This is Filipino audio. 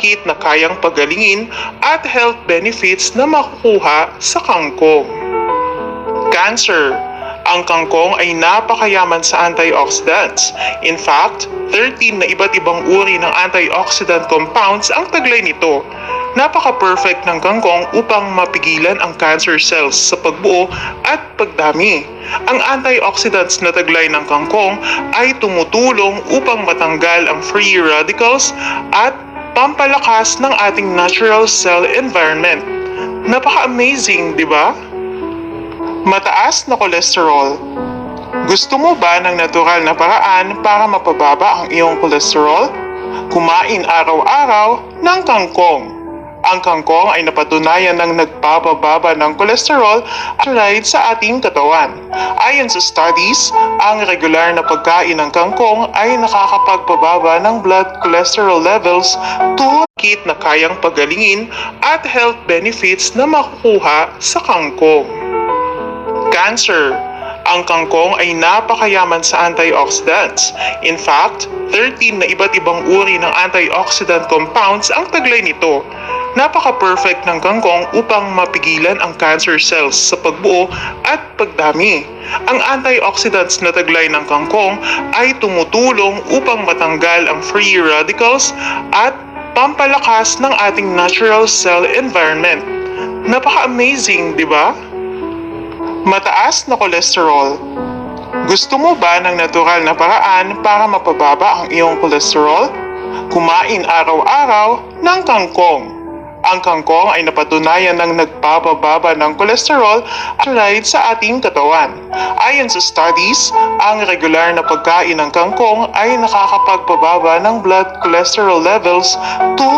sakit na kayang pagalingin at health benefits na makukuha sa kangkong. Cancer. Ang kangkong ay napakayaman sa antioxidants. In fact, 13 na iba't ibang uri ng antioxidant compounds ang taglay nito. Napaka-perfect ng kangkong upang mapigilan ang cancer cells sa pagbuo at pagdami. Ang antioxidants na taglay ng kangkong ay tumutulong upang matanggal ang free radicals at pampalakas ng ating natural cell environment. Napaka-amazing, di ba? Mataas na kolesterol. Gusto mo ba ng natural na paraan para mapababa ang iyong kolesterol? Kumain araw-araw ng kangkong. Ang kangkong ay napatunayan ng nagpapababa ng kolesterol at sa ating katawan. Ayon sa studies, ang regular na pagkain ng kangkong ay nakakapagpababa ng blood cholesterol levels to sakit na kayang pagalingin at health benefits na makukuha sa kangkong. Cancer. Ang kangkong ay napakayaman sa antioxidants. In fact, 13 na iba't ibang uri ng antioxidant compounds ang taglay nito. Napaka-perfect ng kangkong upang mapigilan ang cancer cells sa pagbuo at pagdami. Ang antioxidants na taglay ng kangkong ay tumutulong upang matanggal ang free radicals at pampalakas ng ating natural cell environment. Napaka-amazing, di ba? Mataas na kolesterol. Gusto mo ba ng natural na paraan para mapababa ang iyong kolesterol? Kumain araw-araw ng kangkong. Ang kangkong ay napatunayan ng nagpapababa ng kolesterol at sa ating katawan. Ayon sa studies, ang regular na pagkain ng kangkong ay nakakapagpababa ng blood cholesterol levels to